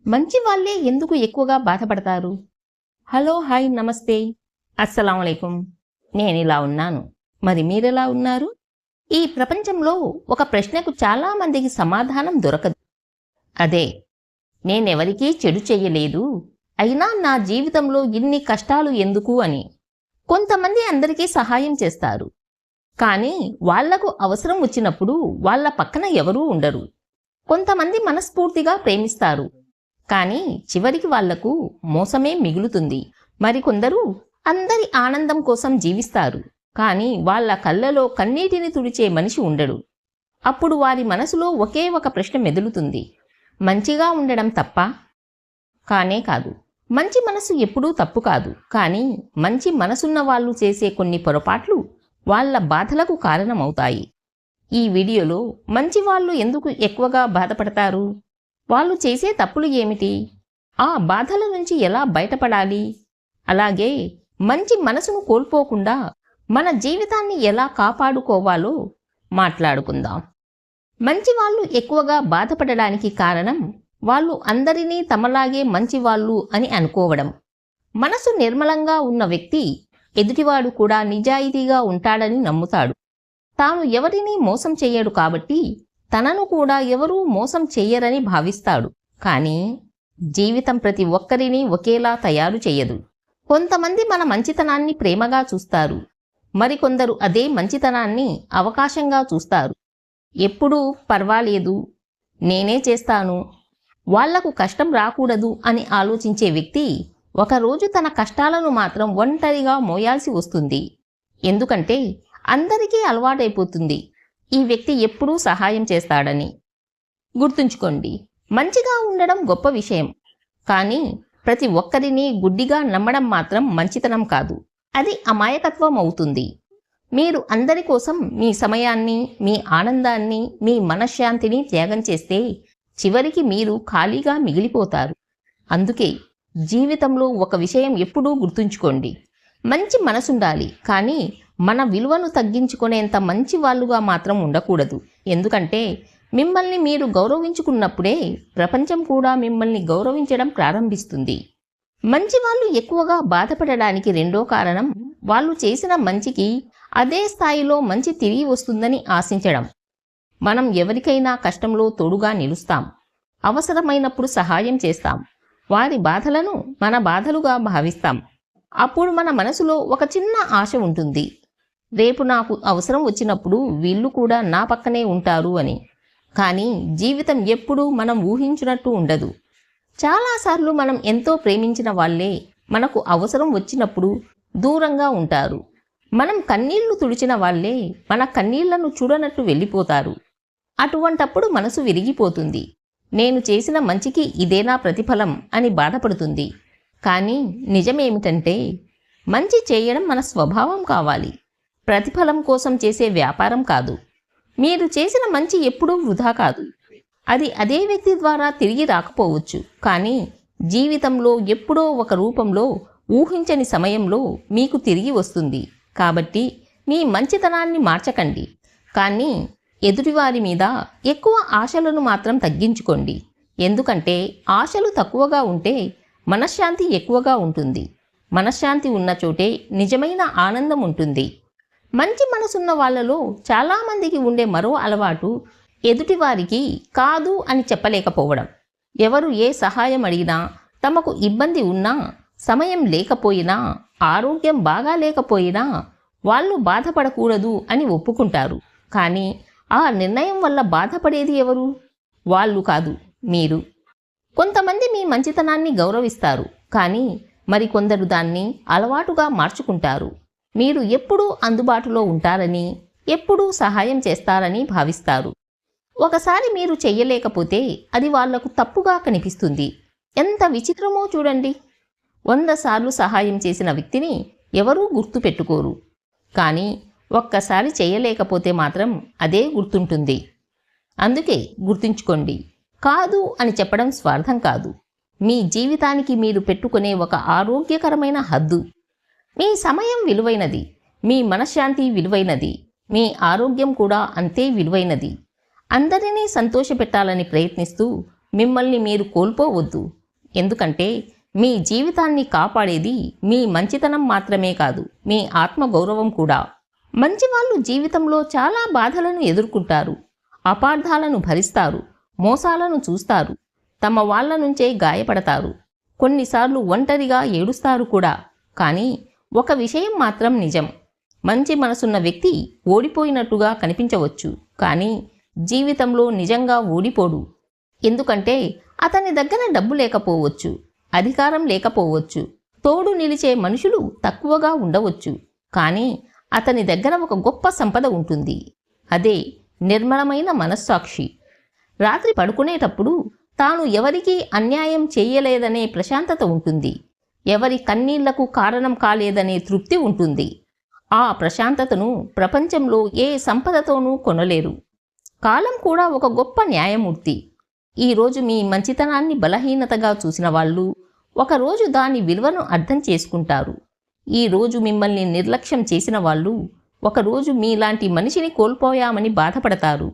మంచి వాళ్ళే ఎందుకు ఎక్కువగా బాధపడతారు? హలో, హాయ్, నమస్తే, అస్సలాం అలైకుం. నేనిలా ఉన్నాను. మరి మీరెలా ఉన్నారు? ఈ ప్రపంచంలో ఒక ప్రశ్నకు చాలామందికి సమాధానం దొరకదు. అదే, నేనెవరికీ చెడు చెయ్యలేదు, అయినా నా జీవితంలో ఇన్ని కష్టాలు ఎందుకు అని. కొంతమంది అందరికీ సహాయం చేస్తారు, కానీ వాళ్లకు అవసరం వచ్చినప్పుడు వాళ్ళ పక్కన ఎవరూ ఉండరు. కొంతమంది మనస్ఫూర్తిగా ప్రేమిస్తారు, కానీ చివరికి వాళ్లకు మోసమే మిగులుతుంది. మరికొందరు అందరి ఆనందం కోసం జీవిస్తారు, కానీ వాళ్ళ కళ్ళలో కన్నీటిని తుడిచే మనిషి ఉండడు. అప్పుడు వారి మనసులో ఒకే ఒక ప్రశ్న మెదులుతుంది: మంచిగా ఉండడం తప్పా? కానే కాదు. మంచి మనసు ఎప్పుడూ తప్పు కాదు, కానీ మంచి మనసున్న వాళ్ళు చేసే కొన్ని పొరపాట్లు వాళ్ళ బాధలకు కారణమవుతాయి. ఈ వీడియోలో మంచి వాళ్ళు ఎందుకు ఎక్కువగా బాధపడతారు, వాళ్ళు చేసే తప్పులు ఏమిటి, ఆ బాధల నుంచి ఎలా బయటపడాలి, అలాగే మంచి మనసును కోల్పోకుండా మన జీవితాన్ని ఎలా కాపాడుకోవాలో మాట్లాడుకుందాం. మంచి వాళ్ళు ఎక్కువగా బాధపడడానికి కారణం వాళ్ళు అందరినీ తమలాగే మంచివాళ్ళు అని అనుకోవడం. మనసు నిర్మలంగా ఉన్న వ్యక్తి ఎదుటివాడు కూడా నిజాయితీగా ఉంటాడని నమ్ముతాడు. తాను ఎవరినీ మోసం చెయ్యడు కాబట్టి తనను కూడా ఎవరూ మోసం చెయ్యరని భావిస్తాడు. కానీ జీవితం ప్రతి ఒక్కరినీ ఒకేలా తయారు చెయ్యదు. కొంతమంది మన మంచితనాన్ని ప్రేమగా చూస్తారు, మరికొందరు అదే మంచితనాన్ని అవకాశంగా చూస్తారు. ఎప్పుడూ పర్వాలేదు, నేనే చేస్తాను, వాళ్లకు కష్టం రాకూడదు అని ఆలోచించే వ్యక్తి ఒకరోజు తన కష్టాలను మాత్రం ఒంటరిగా మోయాల్సి వస్తుంది. ఎందుకంటే అందరికీ అలవాటైపోతుంది ఈ వ్యక్తి ఎప్పుడూ సహాయం చేస్తాడని. గుర్తుంచుకోండి, మంచిగా ఉండడం గొప్ప విషయం, కానీ ప్రతి ఒక్కరిని గుడ్డిగా నమ్మడం మాత్రం మంచితనం కాదు, అది అమాయకత్వం అవుతుంది. మీరు అందరి కోసం మీ సమయాన్ని, మీ ఆనందాన్ని, మీ మనశ్శాంతిని త్యాగం చేస్తే చివరికి మీరు ఖాళీగా మిగిలిపోతారు. అందుకే జీవితంలో ఒక విషయం ఎప్పుడూ గుర్తుంచుకోండి: మంచి మనసుండాలి, కానీ మన విలువను తగ్గించుకునేంత మంచి వాళ్ళుగా మాత్రం ఉండకూడదు. ఎందుకంటే మిమ్మల్ని మీరు గౌరవించుకున్నప్పుడే ప్రపంచం కూడా మిమ్మల్ని గౌరవించడం ప్రారంభిస్తుంది. మంచి వాళ్ళు ఎక్కువగా బాధపడడానికి రెండో కారణం వాళ్ళు చేసిన మంచికి అదే స్థాయిలో మంచి తిరిగి వస్తుందని ఆశించడం. మనం ఎవరికైనా కష్టంలో తోడుగా నిలుస్తాం, అవసరమైనప్పుడు సహాయం చేస్తాం, వారి బాధలను మన బాధలుగా భావిస్తాం. అప్పుడు మన మనసులో ఒక చిన్న ఆశ ఉంటుంది: రేపు నాకు అవసరం వచ్చినప్పుడు వీళ్ళు కూడా నా పక్కనే ఉంటారు అని. కానీ జీవితం ఎప్పుడూ మనం ఊహించినట్టు ఉండదు. చాలాసార్లు మనం ఎంతో ప్రేమించిన వాళ్ళే మనకు అవసరం వచ్చినప్పుడు దూరంగా ఉంటారు. మనం కన్నీళ్లు తుడిచిన వాళ్ళే మన కన్నీళ్లను చూడనట్టు వెళ్ళిపోతారు. అటువంటప్పుడు మనసు విరిగిపోతుంది. నేను చేసిన మంచికి ఇదేనా ప్రతిఫలం అని బాధపడుతుంది. కానీ నిజమేమిటంటే మంచి చేయడం మన స్వభావం కావాలి, ప్రతిఫలం కోసం చేసే వ్యాపారం కాదు. మీరు చేసిన మంచి ఎప్పుడూ వృధా కాదు. అది అదే వ్యక్తి ద్వారా తిరిగి రాకపోవచ్చు, కానీ జీవితంలో ఎప్పుడో ఒక రూపంలో ఊహించని సమయంలో మీకు తిరిగి వస్తుంది. కాబట్టి మీ మంచితనాన్ని మార్చకండి, కానీ ఎదుటివారి మీద ఎక్కువ ఆశలను మాత్రం తగ్గించుకోండి. ఎందుకంటే ఆశలు తక్కువగా ఉంటే మనశ్శాంతి ఎక్కువగా ఉంటుంది. మనశ్శాంతి ఉన్న చోటే నిజమైన ఆనందం ఉంటుంది. మంచి మనసున్న వాళ్ళలో చాలామందికి ఉండే మరో అలవాటు ఎదుటివారికి కాదు అని చెప్పలేకపోవడం. ఎవరు ఏ సహాయం అడిగినా, తమకు ఇబ్బంది ఉన్నా, సమయం లేకపోయినా, ఆరోగ్యం బాగా లేకపోయినా వాళ్ళు బాధపడకూడదు అని ఒప్పుకుంటారు. కానీ ఆ నిర్ణయం వల్ల బాధపడేది ఎవరు? వాళ్ళు కాదు, మీరు. కొంతమంది మీ మంచితనాన్ని గౌరవిస్తారు, కానీ మరికొందరు దాన్ని అలవాటుగా మార్చుకుంటారు. మీరు ఎప్పుడూ అందుబాటులో ఉంటారని, ఎప్పుడూ సహాయం చేస్తారని భావిస్తారు. ఒకసారి మీరు చెయ్యలేకపోతే అది వాళ్లకు తప్పుగా కనిపిస్తుంది. ఎంత విచిత్రమో చూడండి. 100 సార్లు సహాయం చేసిన వ్యక్తిని ఎవరూ గుర్తుపెట్టుకోరు, కానీ ఒక్కసారి చేయలేకపోతే మాత్రం అదే గుర్తుంటుంది. అందుకే గుర్తుంచుకోండి, కాదు అని చెప్పడం స్వార్థం కాదు, మీ జీవితానికి మీరు పెట్టుకునే ఒక ఆరోగ్యకరమైన హద్దు. మీ సమయం విలువైనది, మీ మనశ్శాంతి విలువైనది, మీ ఆరోగ్యం కూడా అంతే విలువైనది. అందరినీ సంతోషపెట్టాలని ప్రయత్నిస్తూ మిమ్మల్ని మీరు కోల్పోవద్దు. ఎందుకంటే మీ జీవితాన్ని కాపాడేది మీ మంచితనం మాత్రమే కాదు, మీ ఆత్మగౌరవం కూడా. మంచివాళ్ళు జీవితంలో చాలా బాధలను ఎదుర్కొంటారు, అపార్థాలను భరిస్తారు, మోసాలను చూస్తారు, తమ వాళ్ళ నుంచే గాయపడతారు, కొన్నిసార్లు ఒంటరిగా ఏడుస్తారు కూడా. కానీ ఒక విషయం మాత్రం నిజం, మంచి మనసున్న వ్యక్తి ఓడిపోయినట్టుగా కనిపించవచ్చు, కానీ జీవితంలో నిజంగా ఓడిపోడు. ఎందుకంటే అతని దగ్గర డబ్బు లేకపోవచ్చు, అధికారం లేకపోవచ్చు, తోడు నిలిచే మనుషులు తక్కువగా ఉండవచ్చు, కానీ అతని దగ్గర ఒక గొప్ప సంపద ఉంటుంది. అదే నిర్మలమైన మనస్సాక్షి. రాత్రి పడుకునేటప్పుడు తాను ఎవరికీ అన్యాయం చేయలేదనే ప్రశాంతత ఉంటుంది, ఎవరి కన్నీళ్లకు కారణం కాలేదనే తృప్తి ఉంటుంది. ఆ ప్రశాంతతను ప్రపంచంలో ఏ సంపదతోనూ కొనలేరు. కాలం కూడా ఒక గొప్ప న్యాయమూర్తి. ఈరోజు మీ మంచితనాన్ని బలహీనతగా చూసిన వాళ్ళు ఒకరోజు దాని విలువను అర్థం చేసుకుంటారు. ఈరోజు మిమ్మల్ని నిర్లక్ష్యం చేసిన వాళ్ళు ఒకరోజు మీలాంటి మనిషిని కోల్పోయామని బాధపడతారు.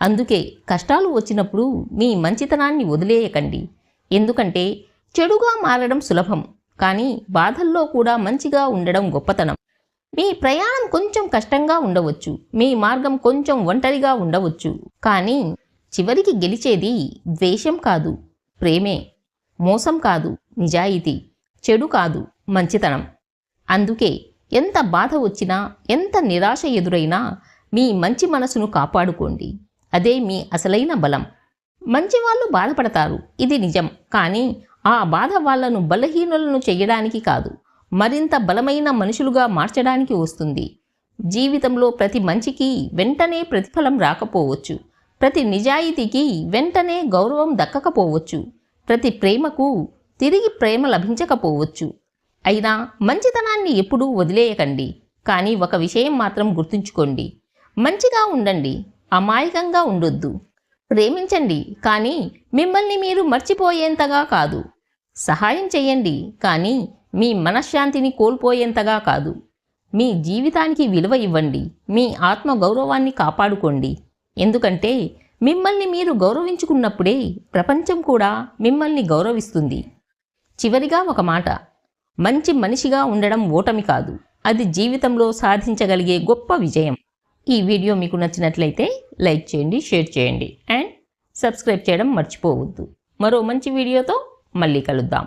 అందుకే కష్టాలు వచ్చినప్పుడు మీ మంచితనాన్ని వదిలేయకండి. ఎందుకంటే చెడుగా మారడం సులభం, కానీ బాధల్లో కూడా మంచిగా ఉండడం గొప్పతనం. మీ ప్రయాణం కొంచెం కష్టంగా ఉండవచ్చు, మీ మార్గం కొంచెం ఒంటరిగా ఉండవచ్చు, కానీ చివరికి గెలిచేది ద్వేషం కాదు, ప్రేమే. మోసం కాదు, నిజాయితీ. చెడు కాదు, మంచితనం. అందుకే ఎంత బాధ వచ్చినా, ఎంత నిరాశ ఎదురైనా మీ మంచి మనసును కాపాడుకోండి. అదే మీ అసలైన బలం. మంచివాళ్ళు బాధపడతారు, ఇది నిజం, కానీ ఆ బాధ వాళ్లను బలహీనులను చెయ్యడానికి కాదు, మరింత బలమైన మనుషులుగా మార్చడానికి వస్తుంది. జీవితంలో ప్రతి మంచికి వెంటనే ప్రతిఫలం రాకపోవచ్చు, ప్రతి నిజాయితీకి వెంటనే గౌరవం దక్కకపోవచ్చు, ప్రతి ప్రేమకు తిరిగి ప్రేమ లభించకపోవచ్చు. అయినా మంచితనాన్ని ఎప్పుడూ వదిలేయకండి. కానీ ఒక విషయం మాత్రం గుర్తుంచుకోండి, మంచిగా ఉండండి, అమాయకంగా ఉండొద్దు. ప్రేమించండి, కానీ మిమ్మల్ని మీరు మర్చిపోయేంతగా కాదు. సహాయం చేయండి, కానీ మీ మనశ్శాంతిని కోల్పోయేంతగా కాదు. మీ జీవితానికి విలువ ఇవ్వండి, మీ ఆత్మగౌరవాన్ని కాపాడుకోండి. ఎందుకంటే మిమ్మల్ని మీరు గౌరవించుకున్నప్పుడే ప్రపంచం కూడా మిమ్మల్ని గౌరవిస్తుంది. చివరిగా ఒక మాట, మంచి మనిషిగా ఉండడం ఓటమి కాదు, అది జీవితంలో సాధించగలిగే గొప్ప విజయం. ఈ వీడియో మీకు నచ్చినట్లయితే లైక్ చేయండి, షేర్ చేయండి అండ్ సబ్స్క్రైబ్ చేయడం మర్చిపోవద్దు. మరో మంచి వీడియోతో మళ్ళీ కలుద్దాం.